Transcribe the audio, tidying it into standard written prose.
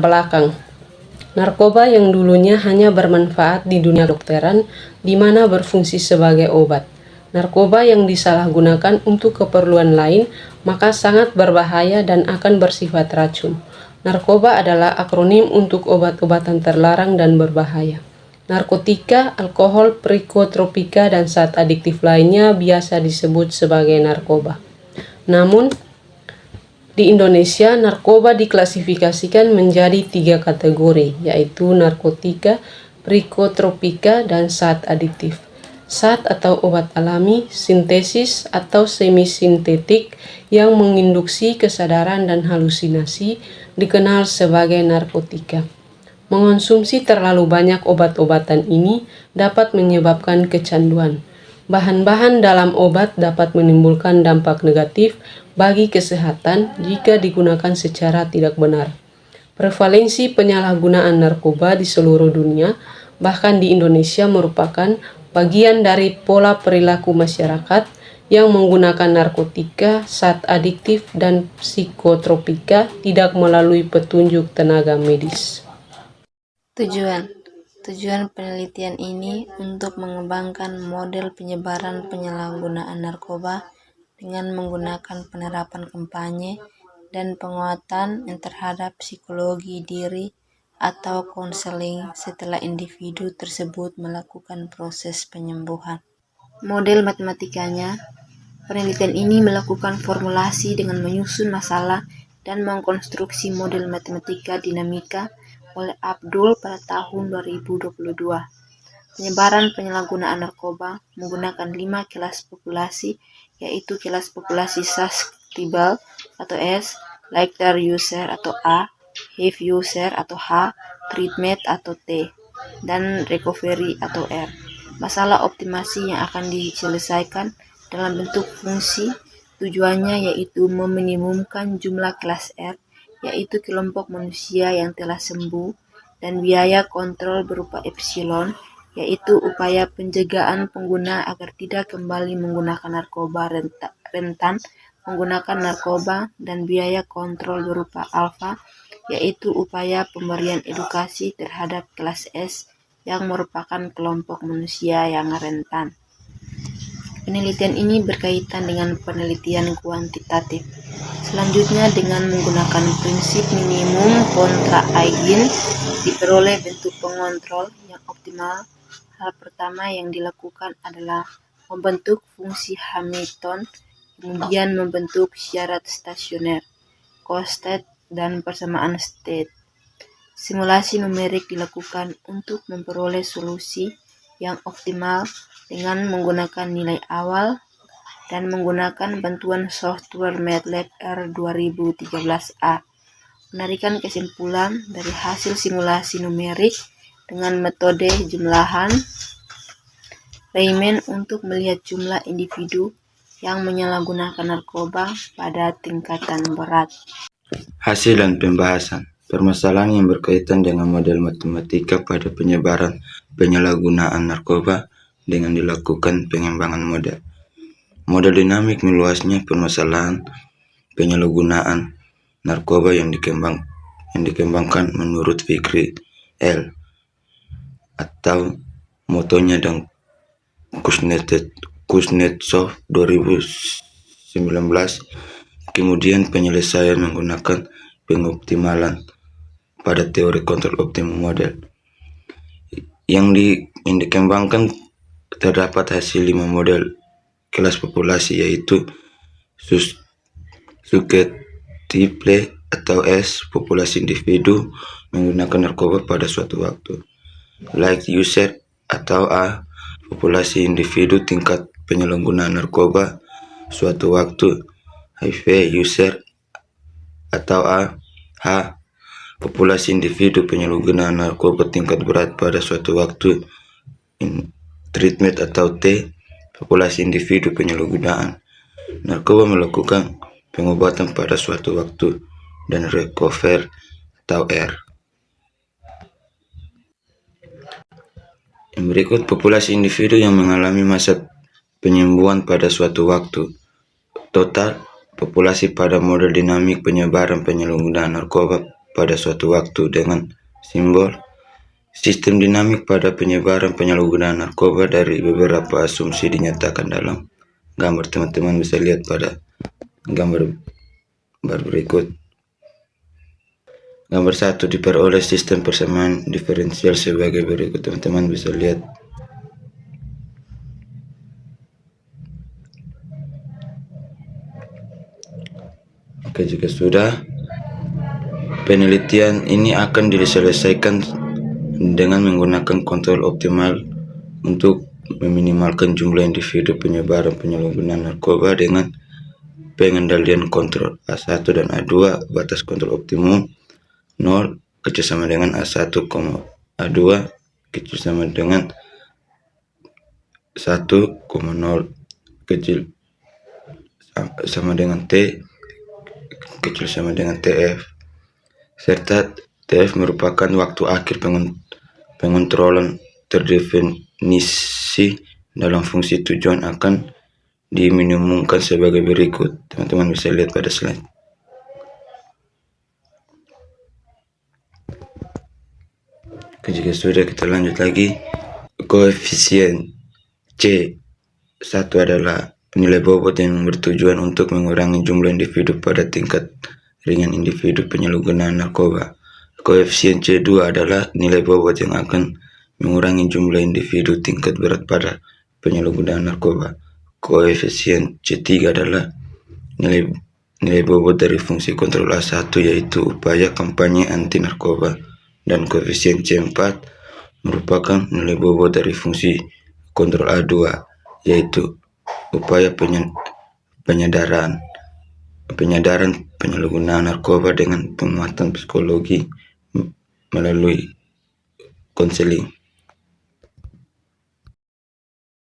belakang. Narkoba yang dulunya hanya bermanfaat di dunia kedokteran, di mana berfungsi sebagai obat. Narkoba yang disalahgunakan untuk keperluan lain, maka sangat berbahaya dan akan bersifat racun. Narkoba adalah akronim untuk obat-obatan terlarang dan berbahaya. Narkotika, alkohol, psikotropika, dan zat adiktif lainnya biasa disebut sebagai narkoba. Namun, di Indonesia, narkoba diklasifikasikan menjadi 3 kategori, yaitu narkotika, psikotropika, dan zat adiktif. Zat atau obat alami, sintesis atau semi-sintetik yang menginduksi kesadaran dan halusinasi dikenal sebagai narkotika. Mengonsumsi terlalu banyak obat-obatan ini dapat menyebabkan kecanduan. Bahan-bahan dalam obat dapat menimbulkan dampak negatif bagi kesehatan jika digunakan secara tidak benar. Prevalensi penyalahgunaan narkoba di seluruh dunia, bahkan di Indonesia, merupakan bagian dari pola perilaku masyarakat yang menggunakan narkotika, zat adiktif, dan psikotropika tidak melalui petunjuk tenaga medis. Tujuan penelitian ini untuk mengembangkan model penyebaran penyalahgunaan narkoba dengan menggunakan penerapan kampanye dan penguatan terhadap psikologi diri atau konseling setelah individu tersebut melakukan proses penyembuhan. Model matematikanya, penelitian ini melakukan formulasi dengan menyusun masalah dan mengkonstruksi model matematika dinamika oleh Abdul pada tahun 2022. Penyebaran penyalahgunaan narkoba menggunakan 5 kelas populasi, yaitu kelas populasi susceptible atau S, lighter user atau A, heavy user atau H, treatment atau T, dan recovery atau R. Masalah optimasi yang akan diselesaikan dalam bentuk fungsi, tujuannya yaitu meminimumkan jumlah kelas R, yaitu kelompok manusia yang telah sembuh, dan biaya kontrol berupa epsilon, yaitu upaya penjagaan pengguna agar tidak kembali menggunakan narkoba rentan menggunakan narkoba, dan biaya kontrol berupa alfa, yaitu upaya pemberian edukasi terhadap kelas S yang merupakan kelompok manusia yang rentan. Penelitian ini berkaitan dengan penelitian kuantitatif. Selanjutnya, dengan menggunakan prinsip minimum kontra eigen diperoleh bentuk pengontrol yang optimal. Hal pertama yang dilakukan adalah membentuk fungsi Hamilton, kemudian membentuk syarat stasioner, co-state, dan persamaan state. Simulasi numerik dilakukan untuk memperoleh solusi yang optimal dengan menggunakan nilai awal dan menggunakan bantuan software MATLAB R2013A. Menarikan kesimpulan dari hasil simulasi numerik dengan metode jumlahan Riemann untuk melihat jumlah individu yang menyalahgunakan narkoba pada tingkatan berat. Hasil dan pembahasan. Permasalahan yang berkaitan dengan model matematika pada penyebaran penyalahgunaan narkoba dengan dilakukan pengembangan model. Model dinamik meluasnya permasalahan penyalahgunaan narkoba yang dikembangkan menurut Fikri L. atau motonya dan Kuznetsov 2019. Kemudian penyelesaian menggunakan pengoptimalan pada teori kontrol optimum model. Yang dikembangkan terdapat hasil 5 model kelas populasi, yaitu susceptible atau S, populasi individu menggunakan narkoba pada suatu waktu; light user atau A, populasi individu tingkat penyalahgunaan narkoba suatu waktu; HIV user atau A, H, populasi individu penyalahgunaan narkoba tingkat berat pada suatu waktu; treatment atau T, populasi individu penyalahgunaan narkoba melakukan pengobatan pada suatu waktu; dan recover atau R. Yang berikut populasi individu yang mengalami masa penyembuhan pada suatu waktu. Total populasi pada model dinamik penyebaran penyalahgunaan narkoba pada suatu waktu dengan simbol. Sistem dinamik pada penyebaran penyalahgunaan narkoba dari beberapa asumsi dinyatakan dalam gambar. Teman-teman bisa lihat pada gambar berikut. Gambar 1 diperoleh sistem persamaan diferensial sebagai berikut. Teman-teman bisa lihat. Oke, jika sudah, penelitian ini akan diselesaikan dengan menggunakan kontrol optimal untuk meminimalkan jumlah individu penyebaran penyalahgunaan narkoba dengan pengendalian kontrol A1 dan A2. Batas kontrol optimum 0 kecil sama dengan A1, A2 kecil sama dengan 1,0 kecil sama dengan T kecil sama dengan TF, serta TF merupakan waktu akhir pengontrolan terdefinisi dalam fungsi tujuan akan diminimumkan sebagai berikut. Teman-teman bisa lihat pada slide. Oke, jika sudah, kita lanjut lagi. Koefisien C1 adalah nilai bobot yang bertujuan untuk mengurangi jumlah individu pada tingkat ringan individu penyalahgunaan narkoba. Koefisien C2 adalah nilai bobot yang akan mengurangi jumlah individu tingkat berat pada penyalahgunaan narkoba. Koefisien C3 adalah nilai bobot dari fungsi kontrol A1, yaitu upaya kampanye anti narkoba. Dan koefisien C4 merupakan nilai bobot dari fungsi kontrol A2, yaitu upaya penyadaran penyalahgunaan narkoba dengan penguatan psikologi melalui konseling.